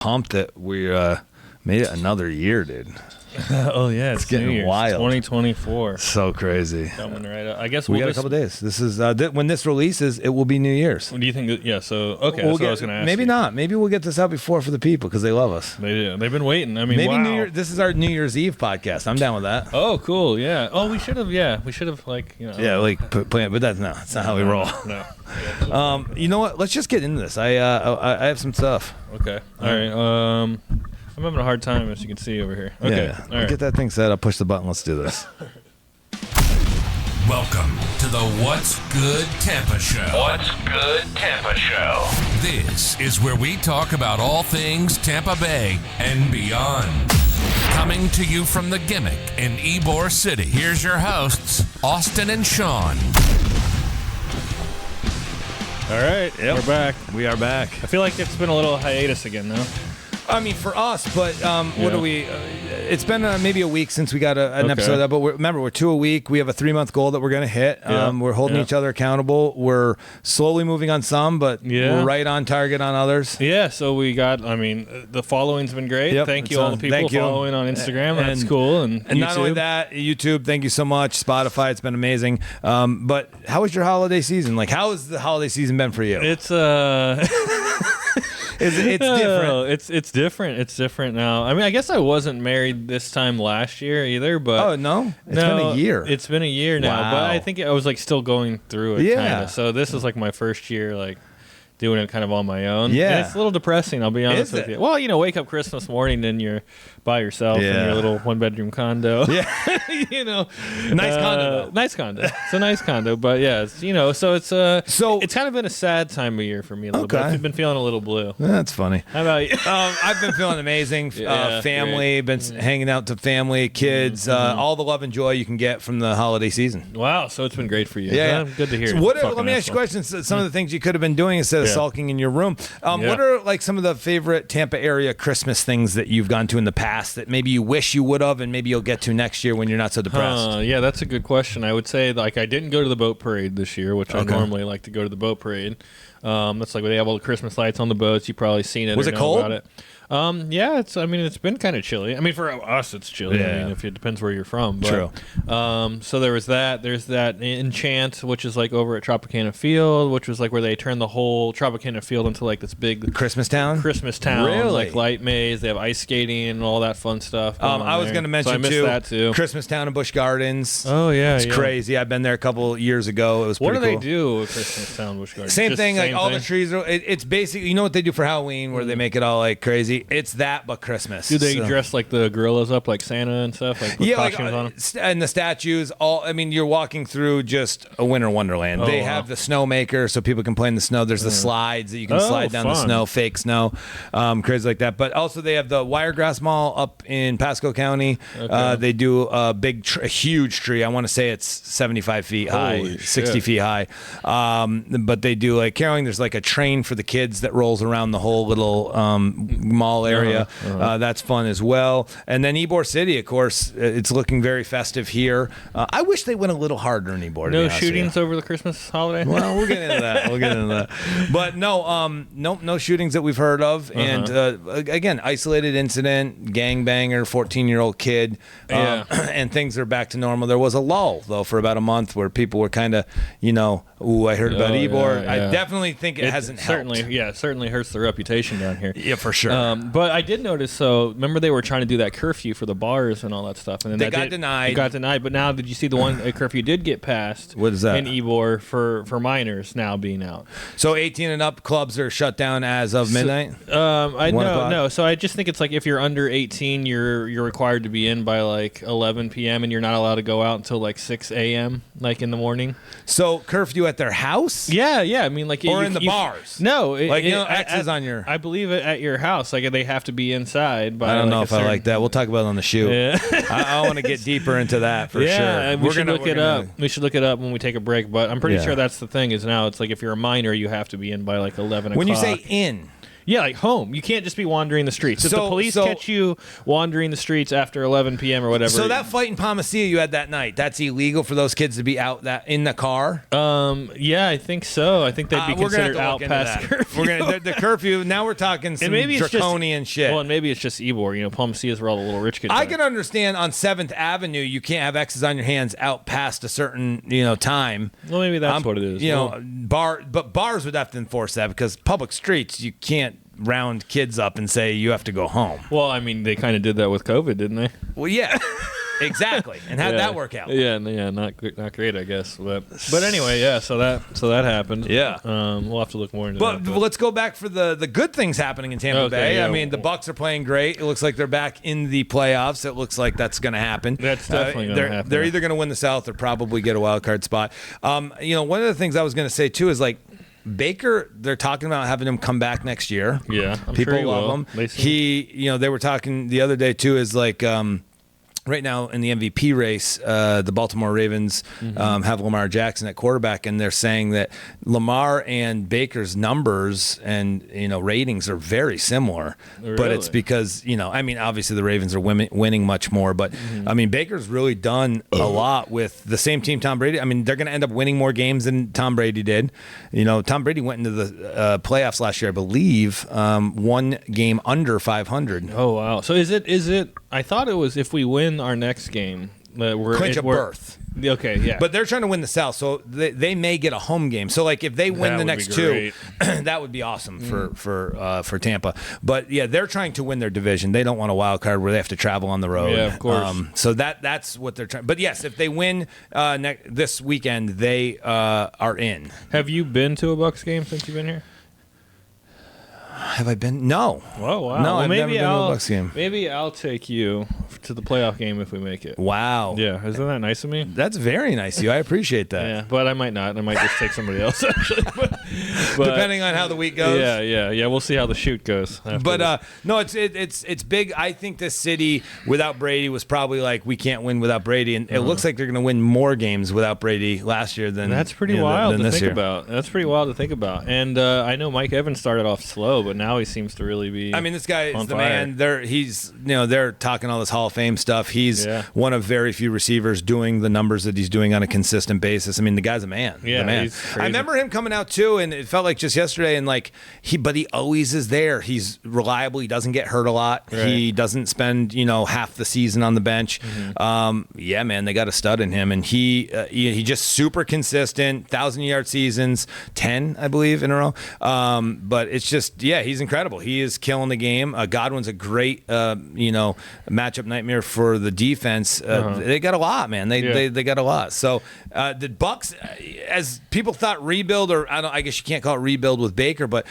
pumped that we made it another year, dude. Oh yeah, it's getting New Year's, wild. 2024. So crazy. Coming right up. I guess we we'll got a couple days. This is when this releases, it will be New Year's. What do you think? Yeah. So okay, that's what I was going to ask. Maybe you. Not. Maybe we'll get this out before for the people because they love us. They do. They've been waiting. I mean, maybe wow. This is our New Year's Eve podcast. I'm down with that. Oh, cool. Yeah. Oh, we should have. Yeah, we should have Plan, but that's not how we roll. No. You know what? Let's just get into this. I have some stuff. Okay. All right. I'm having a hard time, as you can see over here. Okay. Yeah. All right. Get that thing set up. Push the button. Let's do this. Welcome to the What's Good Tampa Show. What's Good Tampa Show. This is where we talk about all things Tampa Bay and beyond. Coming to you from the Gimmick in Ybor City, here's your hosts, Austin and Sean. All right. Yep. We're back. We are back. I feel like it's been a little hiatus again, though. I mean, for us, but what do we? It's been maybe a week since we got an episode up. But remember, we're 2 a week. We have a 3-month goal that we're going to hit. We're holding each other accountable. We're slowly moving on some, but we're right on target on others. Yeah. So we got. I mean, the following's been great. Yep, thank you all the people following on Instagram. That's cool. And not only that, YouTube. Thank you so much. Spotify. It's been amazing. But how was your holiday season? Like, how has the holiday season been for you? It's It's different. It's different. It's different now. I mean, I guess I wasn't married this time last year either, but it's been a year. It's been a year now, Wow. but I think I was like still going through it. Yeah. Kinda. So this is like my first year, like doing it kind of on my own. Yeah. And it's a little depressing. I'll be honest with you. Well, wake up Christmas morning and you're by yourself in your little 1-bedroom condo. Yeah. Nice condo. Though. Nice condo. It's a nice condo, but yeah, it's, so it's it's kind of been a sad time of year for me a little bit. I've been feeling a little blue. That's funny. How about you? I've been feeling amazing. Family, been hanging out to family, kids, all the love and joy you can get from the holiday season. Wow, so it's been great for you. Yeah. Good to hear. So let me ask you questions. Some of the things you could have been doing instead of sulking in your room. What are like some of the favorite Tampa area Christmas things that you've gone to in the past that maybe you wish you would have and maybe you'll get to next year when you're not so depressed? Yeah, that's a good question. I would say like I didn't go to the boat parade this year, which I normally like to go to the boat parade. That's like where they have all the Christmas lights on the boats. You've probably seen it. Was it cold? About it. Yeah, it's been kind of chilly. I mean, for us, it's chilly. Yeah. I mean, if it depends where you're from. But, True. So there was that. There's that Enchant, which is like over at Tropicana Field, which was like where they turned the whole Tropicana Field into like this big Christmas town. Really? Like light maze. They have ice skating and all that fun stuff. I was going to mention I missed that too. Christmas town in Busch Gardens. Oh yeah, it's crazy. I've been there a couple years ago. It was pretty cool. What do they do at Christmas town, Busch Gardens? Same thing. Like all the trees. It's basically what they do for Halloween, where they make it all like crazy. It's that, but Christmas. Do they dress like the gorillas up like Santa and stuff? Like with costumes on them? And the statues. You're walking through just a winter wonderland. They have the snowmaker, so people can play in the snow. There's the slides that you can slide down the snow, fake snow, crazy like that. But also they have the Wiregrass Mall up in Pasco County. Okay. They do a huge tree. I want to say it's 75 feet high, 60 feet high. But they do like caroling. There's like a train for the kids that rolls around the whole little mall area. That's fun as well. And then Ybor City, of course, it's looking very festive here. I wish they went a little harder in Ybor. No shootings over the Christmas holiday? Well, we'll get into that. But no shootings that we've heard of. And again, isolated incident, gangbanger, 14-year-old kid, and things are back to normal. There was a lull, though, for about a month where people were kind of, I heard about Ybor. I definitely think it hasn't helped. It certainly hurts the reputation down here. Yeah, for sure. But I did notice, remember they were trying to do that curfew for the bars and all that stuff. And then they got denied. It got denied. But now, did you see the one curfew did get passed? What is that? In Ybor for minors now being out. So 18 and up clubs are shut down as of midnight? No. So I just think it's like if you're under 18, you're required to be in by like 11 p.m. and you're not allowed to go out until like 6 a.m. like in the morning. So curfew at their house? Yeah. I mean, like or in the bars? No, X's on your. I believe it at your house. Like they have to be inside. By I don't know if I like that. We'll talk about it on the shoot. Yeah. I want to get deeper into that for sure. Yeah, we should look it up. We should look it up when we take a break. But I'm pretty sure that's the thing. Is now it's like if you're a minor, you have to be in by like 11 o'clock. When you say in. Yeah, like home. You can't just be wandering the streets. If the police catch you wandering the streets after 11 p.m. or whatever. So that fight in Palmacia you had that night, that's illegal for those kids to be out in the car? Yeah, I think so. I think they'd be considered out past curfew. The curfew, now we're talking some draconian shit. Well, and maybe it's just Ybor. Palmacia is where all the little rich kids I can understand on 7th Avenue you can't have X's on your hands out past a certain time. Well, maybe that's what it is. But bars would have to enforce that because public streets, you can't round kids up and say you have to go home. Well, I mean, they kind of did that with COVID, didn't they? Well, yeah. Exactly. And how'd that work out? Yeah, not great, I guess. But anyway, yeah. So that happened. Yeah. We'll have to look more into that. But let's go back for the good things happening in Tampa Bay. Yeah. I mean, the Bucks are playing great. It looks like they're back in the playoffs. It looks like that's going to happen. That's definitely going to happen. They're either going to win the South or probably get a wild card spot. One of the things I was going to say too is like Baker, they're talking about having him come back next year. Yeah, people love him. They were talking the other day too. Is like right now in the MVP race, the Baltimore Ravens have Lamar Jackson at quarterback, and they're saying that Lamar and Baker's numbers and ratings are very similar. Really? But it's because obviously the Ravens are winning much more, but I mean Baker's really done a lot with the same team Tom Brady. I mean they're going to end up winning more games than Tom Brady did. Tom Brady went into the playoffs last year, I believe, one game under 500. Oh wow! So is it? I thought it was if we win our next game, clinch a berth. Okay, yeah. But they're trying to win the South, so they may get a home game. So like if they win the next two, that would be awesome for Tampa. But yeah, they're trying to win their division. They don't want a wild card where they have to travel on the road. Yeah, of course. So that's what they're trying. But yes, if they win this weekend, they are in. Have you been to a Bucks game since you've been here? Have I been? No. Oh, wow. No, well, I've never been to a Bucks game. Maybe I'll take you to the playoff game if we make it. Wow. Yeah, isn't that nice of me? That's very nice of you. I appreciate that. Yeah, but I might not. I might just take somebody else, actually. But depending on how the week goes. Yeah. We'll see how the shoot goes. But no, it's big. I think this city without Brady was probably like we can't win without Brady, and it looks like they're going to win more games without Brady last year than that's pretty wild than to think about. That's pretty wild to think about. And I know Mike Evans started off slow, but now he seems to really be. I mean, this guy is the fire. man. They're talking all this Hall of Fame stuff. He's one of very few receivers doing the numbers that he's doing on a consistent basis. I mean, the guy's a man. Yeah, the man. he's crazy. I remember him coming out too, and it felt like just yesterday. And like but he always is there. He's reliable. He doesn't get hurt a lot. Right. He doesn't spend half the season on the bench. Yeah, man, they got a stud in him, and he just super consistent. 1,000-yard seasons, 10 I believe in a row. But it's just he's incredible. He is killing the game. Godwin's a great matchup nightmare for the defense. They got a lot, man. They got a lot. So the Bucks, as people thought rebuild, or I guess you can't call it rebuild with Baker, but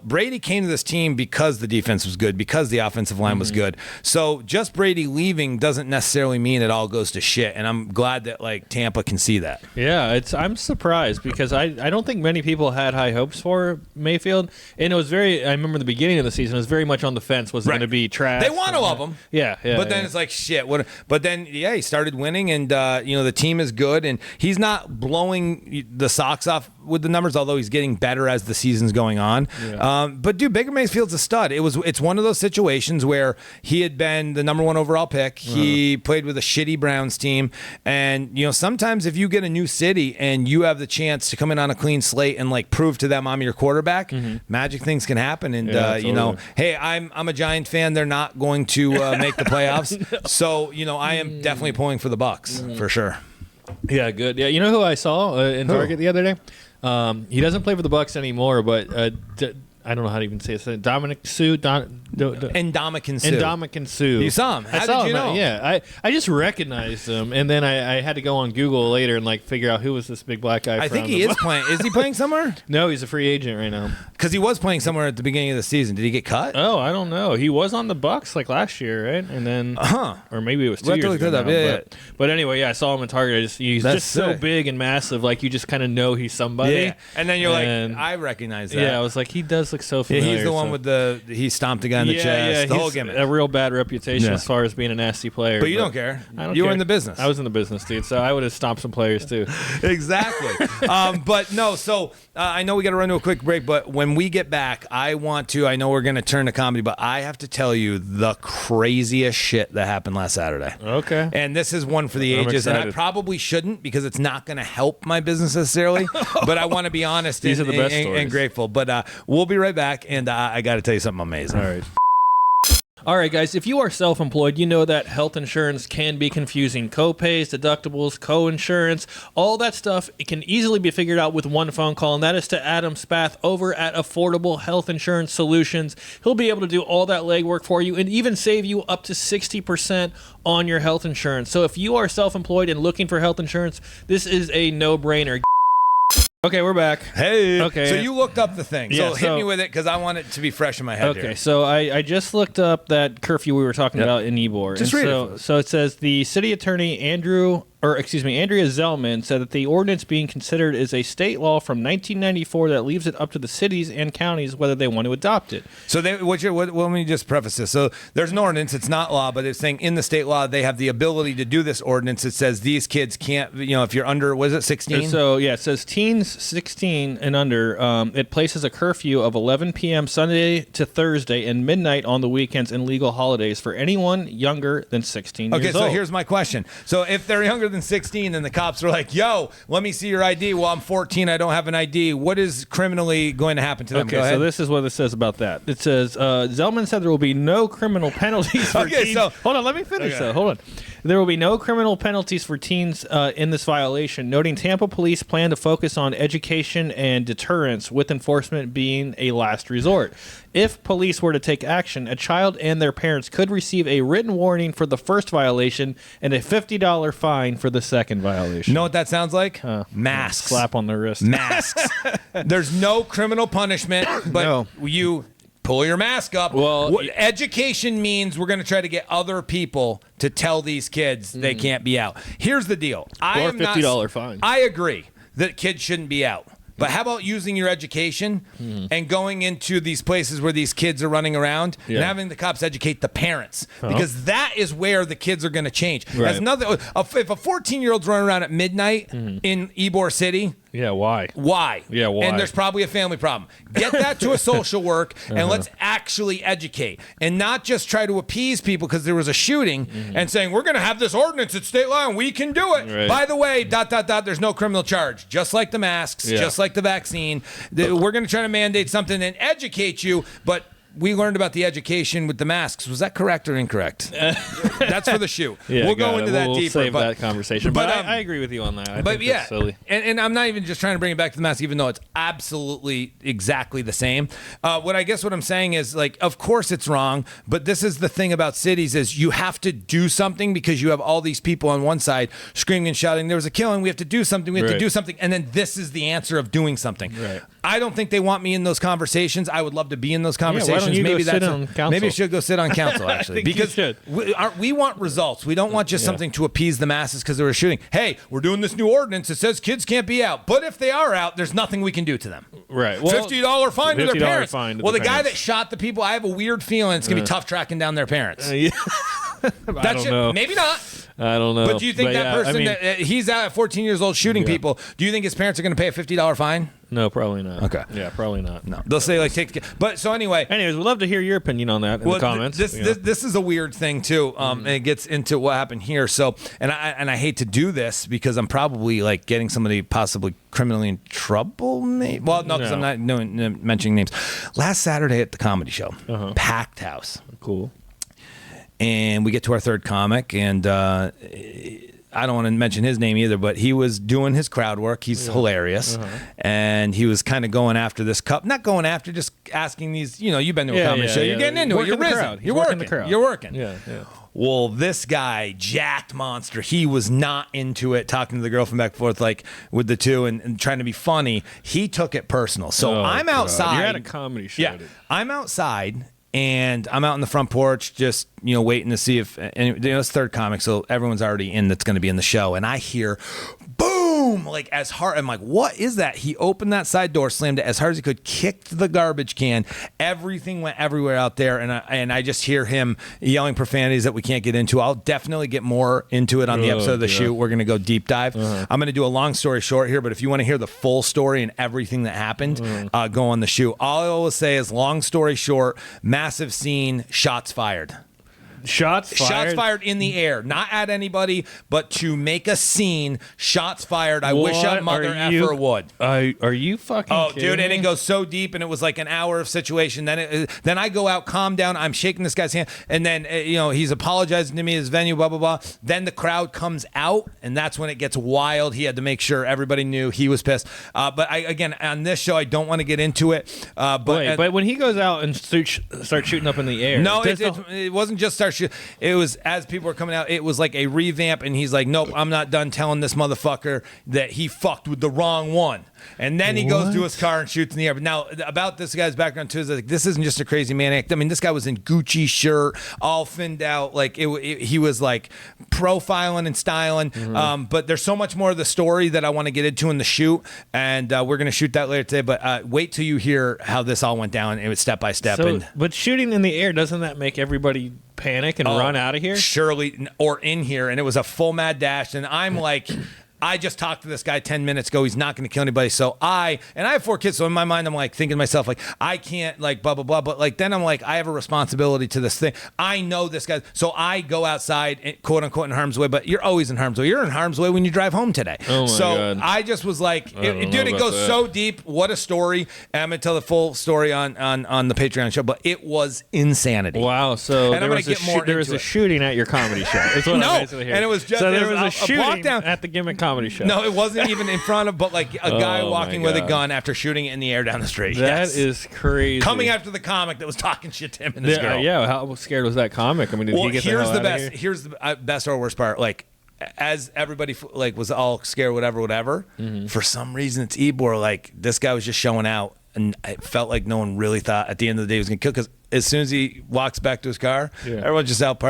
Brady came to this team because the defense was good, because the offensive line was good. So just Brady leaving doesn't necessarily mean it all goes to shit. And I'm glad that like Tampa can see that. Yeah, I'm surprised because I don't think many people had high hopes for Mayfield, and it was I remember the beginning of the season, it was very much on the fence. Was it going to be trash? They want to love him. Yeah. But then it's like shit. But then he started winning, and the team is good, and he's not blowing the socks off with the numbers, although he's getting better as the season's going on. Yeah. But dude, Baker Mayfield's a stud. It's one of those situations where he had been the number 1 overall pick. He played with a shitty Browns team, and sometimes if you get a new city and you have the chance to come in on a clean slate and like prove to them I'm your quarterback, magic things can happen. And totally. hey, I'm a Giant fan. They're not going to make the playoffs, so I am definitely pulling for the Bucks for sure. Yeah, good. Yeah, you know who I saw in Target the other day? He doesn't play for the Bucks anymore, but I don't know how to even say it. Dominic Sue. Ndamukong Suh. Ndamukong Suh. You saw him. How did you know? Yeah, I just recognized him, and then I had to go on Google later and like figure out who was this big black guy. I think he is playing. Is he playing somewhere? No, he's a free agent right now. Because he was playing somewhere at the beginning of the season. Did he get cut? Oh, I don't know. He was on the Bucks like last year, right? And then, or maybe it was 2 years ago now, but anyway, I saw him in Target. He's just so big and massive, like you just kind of know he's somebody. Yeah. And then you're like, I recognize that. Yeah, I was like, he does looks so familiar. Yeah, he's the one with he stomped a guy in the chest. Yeah, the whole gimmick. A real bad reputation as far as being a nasty player. But you don't care. I don't You care. were in the business. I was in the business, dude. So I would have stomped some players too. Exactly. But no, so I know we got to run to a quick break, but when we get back, I know we're going to turn to comedy, but I have to tell you the craziest shit that happened last Saturday. Okay. And this is one for the ages, and I probably shouldn't because it's not going to help my business necessarily, but I want to be honest These are the best and grateful. But we'll be right back, and I got to tell you something amazing. All right. All right, guys, if you are self-employed, you know that health insurance can be confusing. Co-pays, deductibles, co-insurance, all that stuff, it can easily be figured out with one phone call, and that is to Adam Spath over at Affordable Health Insurance Solutions. He'll be able to do all that legwork for you and even save you up to 60% on your health insurance. So if you are self-employed and looking for health insurance, this is a no-brainer. Okay, we're back. Hey. Okay. So you looked up the thing. Yeah, so hit me with it because I want it to be fresh in my head. Okay, here. so I just looked up that curfew we were talking about in Ybor. Just read it. So it says the city attorney Andrea Zellman said that the ordinance being considered is a state law from 1994 that leaves it up to the cities and counties whether they want to adopt it. So let me just preface this. So there's an ordinance. It's not law, but it's saying in the state law they have the ability to do this ordinance. It says these kids can't, if you're under, was it 16? So yeah, it says teens 16 and under. It places a curfew of 11 p.m. Sunday to Thursday and midnight on the weekends and legal holidays for anyone younger than 16 years old. Okay, so here's my question. So if they're younger than 16 and the cops are like, yo, let me see your ID. Well, I'm 14. I don't have an ID. What is criminally going to happen to them? Okay, so this is what it says about that. It says, Zellman said there will be no criminal penalties for teens. So, hold on, let me finish though. Hold on. There will be no criminal penalties for teens in this violation, noting Tampa police plan to focus on education and deterrence, with enforcement being a last resort. If police were to take action, a child and their parents could receive a written warning for the first violation and a $50 fine for the second violation. You know what that sounds like? Masks. Slap on the wrist. Masks. There's no criminal punishment, but you pull your mask up. Well, education means we're going to try to get other people to tell these kids they can't be out. Here's the deal. Or a $50 fine. I agree that kids shouldn't be out. But how about using your education and going into these places where these kids are running around and having the cops educate the parents? Because that is where the kids are going to change. Right. If a 14-year-old's running around at midnight in Ybor City, yeah, why? Why? Yeah, why? And there's probably a family problem. Get that to a social work, and let's actually educate. And not just try to appease people because there was a shooting and saying, we're going to have this ordinance at state law and we can do it. Right. By the way, ... there's no criminal charge. Just like the masks, just like the vaccine. We're going to try to mandate something and educate you, but we learned about the education with the masks. Was that correct or incorrect? That's for the shoot. Yeah, we'll go into that we'll deeper. Save that conversation. But I agree with you on that. I think that's silly. And I'm not even just trying to bring it back to the mask, even though it's absolutely exactly the same. What I'm saying is, like, of course it's wrong, but this is the thing about cities is you have to do something because you have all these people on one side screaming and shouting, there was a killing, we have to do something, we have to do something. And then this is the answer of doing something. Right. I don't think they want me in those conversations. I would love to be in those conversations. You maybe sit on council? Maybe I should go sit on council, actually. Because we want results. We don't want just something to appease the masses because they were shooting. Hey, we're doing this new ordinance that says kids can't be out. But if they are out, there's nothing we can do to them. Right. Well, $50 fine to their parents. The guy that parents. shot the people, I have a weird feeling it's going to be tough tracking down their parents. I don't know. Maybe not. I don't know. But do you think that person, that he's out at 14 years old shooting people, do you think his parents are going to pay a $50 fine? No, probably not. Okay. Yeah, probably not. No. They'll say, like, take the kid. But so anyway. Anyways, we'd love to hear your opinion on that in the comments. This is a weird thing, too. And it gets into what happened here. So, and I hate to do this because I'm probably, like, getting somebody possibly criminally in trouble. Maybe. Well, no, because I'm not mentioning names. Last Saturday at the comedy show, packed house. Cool. And we get to our third comic, and I don't want to mention his name either, but he was doing his crowd work. He's hilarious. And he was kind of going after this cup. Not going after, just asking these, you've been to a comedy show. You're getting into it. You're risen. You're working. The crowd. You're working. Yeah. Well, this guy, jacked monster, he was not into it, talking to the girlfriend back and forth, like, with the two and trying to be funny. He took it personal. So I'm outside. You're at a comedy show. Yeah. I'm outside. And I'm out on the front porch just, waiting to see if, and it's third comic, so everyone's already in that's going to be in the show. And I hear, boom! boom, like as hard. I'm like, what is that? He opened that side door, slammed it as hard as he could, kicked the garbage can. Everything went everywhere out there, and I just hear him yelling profanities that we can't get into. I'll definitely get more into it on the episode of the shoot. We're gonna go deep dive. I'm gonna do a long story short here, but if you want to hear the full story and everything that happened, go on the shoot. All I will say is, long story short, massive scene, shots fired. Shots fired in the air, not at anybody, but to make a scene. Shots fired. I wish a mother effer would. Are you fucking kidding dude, me? and it goes so deep, and it was like an hour of situation. Then I go out, calm down. I'm shaking this guy's hand, and then he's apologizing to me, his venue, blah blah blah. Then the crowd comes out, and that's when it gets wild. He had to make sure everybody knew he was pissed. But again, on this show, I don't want to get into it. But when he goes out and starts shooting up in the air, no, it wasn't just start. It was, as people were coming out, it was like a revamp, and he's like, nope, I'm not done telling this motherfucker that he fucked with the wrong one. And then he goes to his car and shoots in the air. But now, about this guy's background too, is like, this isn't just a crazy maniac. I mean, this guy was in Gucci shirt, all thinned out, like he was like profiling and styling. But there's so much more of the story that I want to get into in the shoot, and we're gonna shoot that later today. But wait till you hear how this all went down. It was step by step. But shooting in the air, doesn't that make everybody panic and run out of here? Surely, or in here. And it was a full mad dash, and I'm like, I just talked to this guy 10 minutes ago. He's not going to kill anybody. So I have 4 kids. So in my mind, I'm like thinking to myself, like, I can't, like, blah, blah, blah. But like, then I'm like, I have a responsibility to this thing. I know this guy. So I go outside, quote unquote, in harm's way. But you're always in harm's way. You're in harm's way when you drive home today. Oh my God. I just was like, dude, it goes so deep. What a story. And I'm going to tell the full story on the Patreon show. But it was insanity. Wow. So and there was a shooting at your comedy show. That's what I'm basically hearing. And it was just, so there was a shooting walk down at the Gimmick Comedy Show. No, it wasn't even in front of, but like a guy walking with a gun after shooting it in the air down the street. That is crazy. Coming after the comic that was talking shit to him and his girl. Yeah, how scared was that comic? I mean, did he get the hell out of here? Here's the best or worst part. Like, as everybody like was all scared, whatever. For some reason, it's Ybor. Like, this guy was just showing out, and it felt like no one really thought at the end of the day he was gonna kill. Because as soon as he walks back to his car, everyone's just out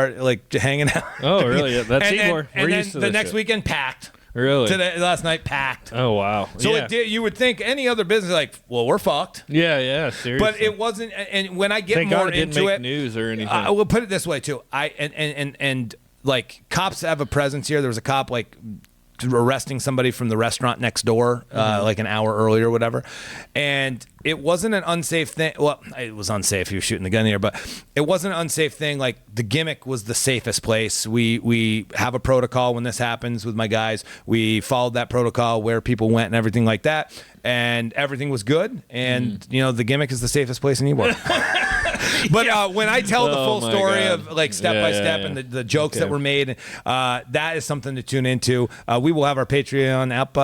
hanging out. Oh, really? Yeah, that's Ybor. And then the next weekend, packed. Really? Last night, packed. Oh, wow. So you would think any other business, like, well, we're fucked. Yeah, seriously. But it wasn't. And when I get Thank more God it didn't into make it, news or anything. I will put it this way too. And like, cops have a presence here. There was a cop like arresting somebody from the restaurant next door, like an hour earlier or whatever. And it wasn't an unsafe thing. Well, it was unsafe. He was shooting the gun in the air, but it wasn't an unsafe thing. Like, the Gimmick was the safest place. We have a protocol when this happens with my guys. We followed that protocol, where people went and everything like that. And everything was good. And, the Gimmick is the safest place in Ybor. But when I tell the full story of like step by step and the jokes that were made, that is something to tune into. We will have our Patreon up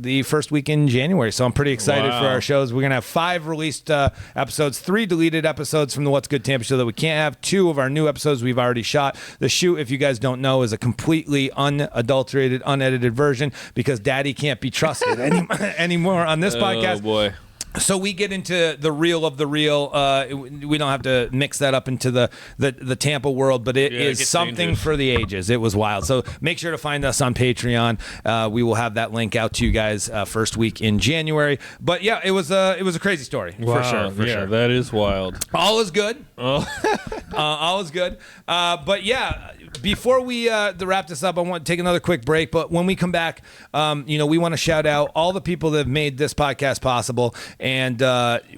the first week in January, so I'm pretty excited for our shows. We're gonna have 5 released episodes, 3 deleted episodes from the What's Good Tampa show that we can't have. 2 of our new episodes we've already shot. The shoot, if you guys don't know, is a completely unadulterated, unedited version, because Daddy can't be trusted anymore on this podcast. Oh boy. So we get into the real of the real. We don't have to mix that up into the Tampa world, but it is something dangerous for the ages. It was wild. So make sure to find us on Patreon. We will have that link out to you guys first week in January. But yeah, it was a crazy story for sure. For sure, that is wild. All is good. All is good. But yeah, before we wrap this up, I want to take another quick break. But when we come back, we want to shout out all the people that have made this podcast possible. And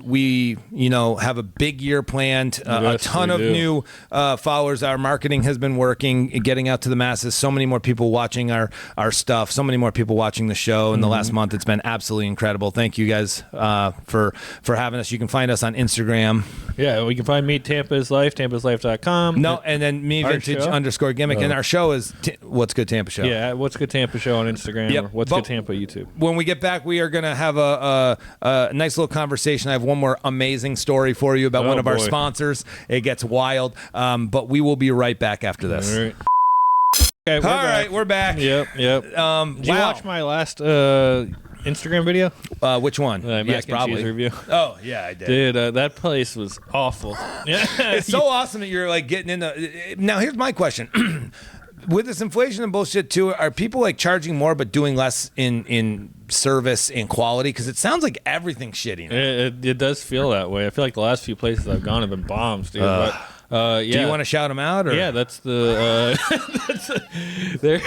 we, have a big year planned, a ton of new followers. Our marketing has been working, getting out to the masses. So many more people watching our stuff. So many more people watching the show in the last month. It's been absolutely incredible. Thank you guys for having us. You can find us on Instagram. Yeah, we can find me, Tampa's Life, tampaslife.com. No, and then me, vintage_gimmick. And our show is What's Good Tampa Show. Yeah, What's Good Tampa Show on Instagram. Or What's Good Tampa YouTube. When we get back, we are going to have a nice little conversation. I have one more amazing story for you about one of our sponsors. It gets wild, but we will be right back after this. All right. Okay, we're back. Yep. Did you watch my last Instagram video? Which one? Mac and cheese review. Oh yeah, I did. Dude, that place was awful. It's so awesome that you're like getting into. Now here's my question. with this inflation and bullshit too, are people like charging more but doing less in service and quality? Because it sounds like everything's shitty now. It does feel that way. I feel like the last few places I've gone have been bombs, dude. Yeah. Do you want to shout them out? Or? Yeah, that's the. They're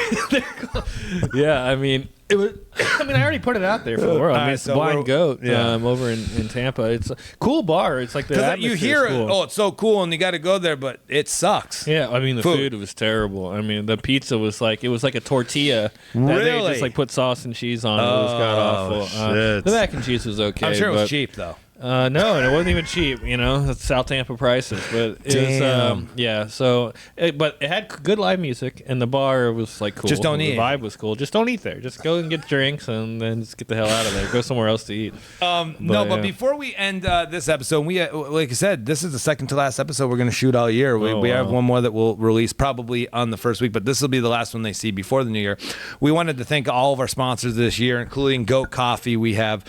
yeah, I mean, it was. I mean, I already put it out there for the world. I mean, it's the Blind Goat over in Tampa. It's a cool bar. It's like the you hear it. Oh, it's so cool, and you got to go there, but it sucks. Yeah, I mean, the food was terrible. I mean, the pizza was like a tortilla. Really? They just like put sauce and cheese on it. It was god awful. Shit. The mac and cheese was okay. I'm sure it was cheap though. No, and it wasn't even cheap. You know, it's South Tampa prices, but it was yeah. So, but it had good live music, and the bar was like cool. Just don't eat. The vibe was cool. Just don't eat there. Just go and get drinks, and then just get the hell out of there. Go somewhere else to eat. But before we end this episode, we like I said, this is the second to last episode we're going to shoot all year. We have one more that we'll release probably on the first week, but this will be the last one they see before the new year. We wanted to thank all of our sponsors this year, including Goat Coffee. We have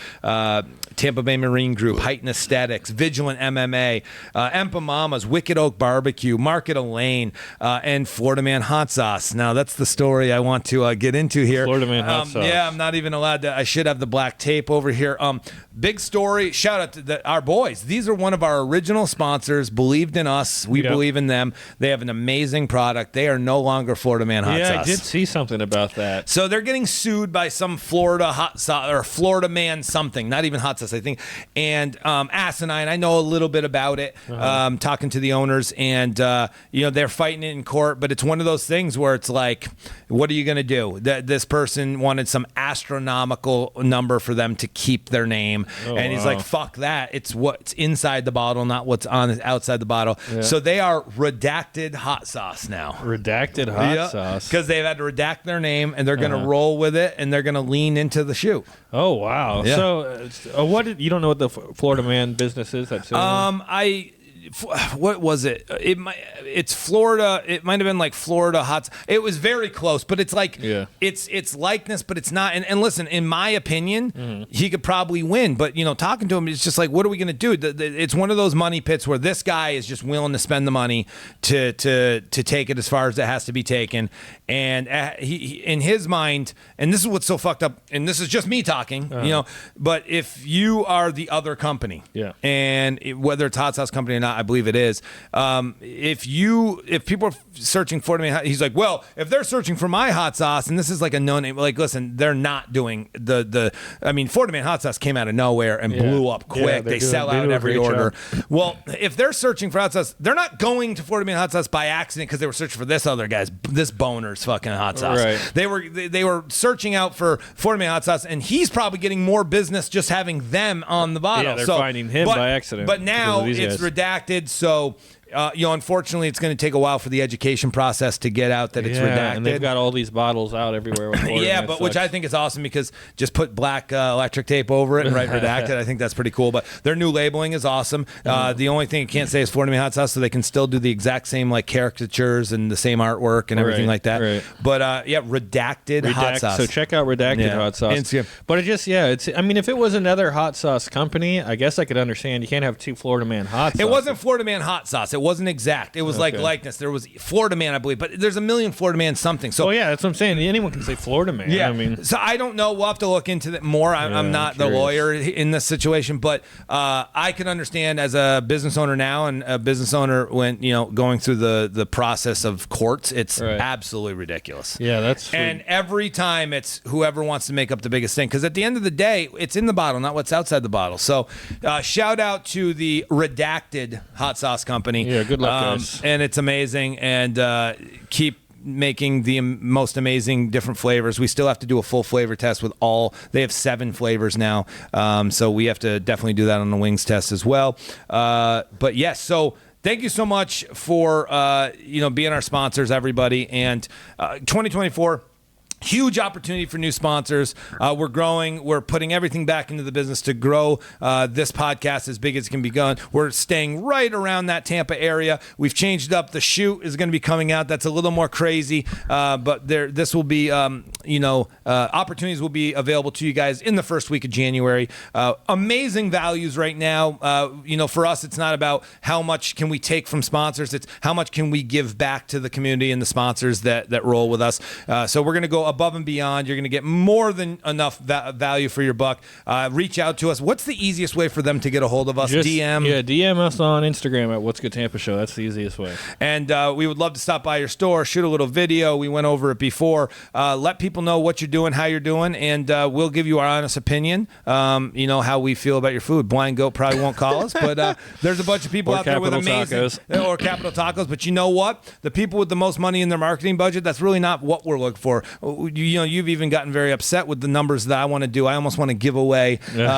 Tampa Bay Marine Group, Heighten Aesthetics, Vigilant MMA, Empa Mamas, Wicked Oak Barbecue, Market Elaine, and Florida Man Hot Sauce. Now, that's the story I want to get into here. Florida Man Hot Sauce. Yeah, I'm not even allowed to. I should have the black tape over here. Big story. Shout out to our boys. These are one of our original sponsors. Believed in us. We believe in them. They have an amazing product. They are no longer Florida Man Hot Sauce. Yeah, I did see something about that. So they're getting sued by some Florida hot sauce or Florida Man something. Not even hot sauce, I think. And asinine. I know a little bit about it. Talking to the owners, and they're fighting it in court. But it's one of those things where it's like, what are you going to do? This person wanted some astronomical number for them to keep their name, and he's like, "Fuck that! It's what's inside the bottle, not what's on outside the bottle." Yeah. So they are redacted hot sauce now. Redacted hot sauce because they've had to redact their name, and they're going to roll with it, and they're going to lean into the shoe. Oh wow! Yeah. So you don't know what the Florida Man business is? That's what was it? It's Florida. It might have been like Florida Hot. It was very close, but it's like it's likeness, but it's not. And listen, in my opinion, he could probably win. But talking to him, it's just like, what are we gonna do? It's one of those money pits where this guy is just willing to spend the money to take it as far as it has to be taken. And he in his mind, and this is what's so fucked up. And this is just me talking, But if you are the other company, and whether it's Hot Sauce Company or not, I believe it is. If people are searching for me, he's like, well, if they're searching for my hot sauce, and this is like a no name, like, listen, they're not doing Florida Man Hot Sauce came out of nowhere and blew up quick. Yeah, they sell out every order. Well, if they're searching for hot sauce, they're not going to Florida Man Hot Sauce by accident because they were searching for this other guy's, this boner's fucking hot sauce. Right. They were searching out for Florida Man Hot Sauce, and he's probably getting more business just having them on the bottle. Yeah, they're finding him by accident. But now it's redacted, so unfortunately, it's going to take a while for the education process to get out that it's redacted. And they've got all these bottles out everywhere. With but which I think is awesome because just put black electric tape over it and write redacted. I think that's pretty cool. But their new labeling is awesome. The only thing you can't say is Florida Man Hot Sauce, so they can still do the exact same like caricatures and the same artwork and everything like that. Right. But redacted hot sauce. So check out redacted hot sauce. Instagram. But it just I mean, if it was another hot sauce company, I guess I could understand. You can't have two Florida Man hot sauce. It wasn't Florida Man Hot Sauce. It wasn't exact. It was like likeness. There was Florida Man, I believe, but there's a million Florida Man something. So that's what I'm saying. Anyone can say Florida Man. Yeah. I mean, so I don't know. We'll have to look into that more. I'm not the lawyer in this situation, but I can understand as a business owner now, and a business owner when going through the process of courts, it's absolutely ridiculous. Yeah, that's sweet. And every time it's whoever wants to make up the biggest thing, because at the end of the day, it's in the bottle, not what's outside the bottle. So shout out to the redacted hot sauce company. Yeah, good luck, guys. And it's amazing, and keep making the most amazing different flavors. We still have to do a full flavor test with all. They have 7 flavors now, so we have to definitely do that on the wings test as well. But yes, so thank you so much for being our sponsors, everybody. And 2024. Huge opportunity for new sponsors. We're growing. We're putting everything back into the business to grow this podcast as big as it can be done. We're staying right around that Tampa area. We've changed up. The shoot is going to be coming out. That's a little more crazy, but this will be, opportunities will be available to you guys in the first week of January. Amazing values right now. For us, it's not about how much can we take from sponsors. It's how much can we give back to the community and the sponsors that roll with us. So we're going to go above and beyond. You're going to get more than enough value for your buck. Reach out to us. What's the easiest way for them to get a hold of us? DM? Yeah, DM us on Instagram at What's Good Tampa Show. That's the easiest way. And we would love to stop by your store, shoot a little video. We went over it before. Let people know what you're doing, how you're doing, and we'll give you our honest opinion. How we feel about your food. Blind Goat probably won't call us, but there's a bunch of people out there with amazing tacos. Or Capital Tacos. But you know what? The people with the most money in their marketing budget, that's really not what we're looking for. You've even gotten very upset with the numbers that I want to do. I almost want to give away, the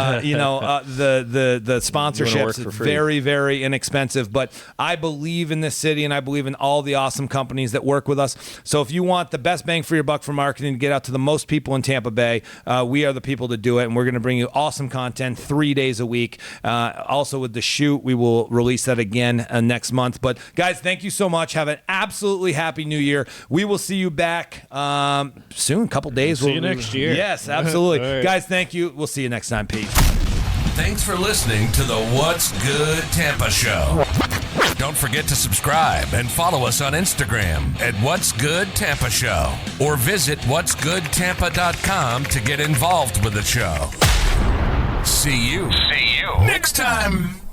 sponsorships. It's very, very inexpensive, but I believe in this city and I believe in all the awesome companies that work with us. So if you want the best bang for your buck for marketing to get out to the most people in Tampa Bay, we are the people to do it, and we're going to bring you awesome content 3 days a week. Also with the shoot, we will release that again next month. But guys, thank you so much. Have an absolutely happy New Year. We will see you back soon, a couple days. See you next year. Yes, absolutely. Right. Guys, thank you. We'll see you next time. Peace. Thanks for listening to the What's Good Tampa Show. Don't forget to subscribe and follow us on Instagram at What's Good Tampa Show, or visit what'sgoodtampa.com to get involved with the show. See you next time.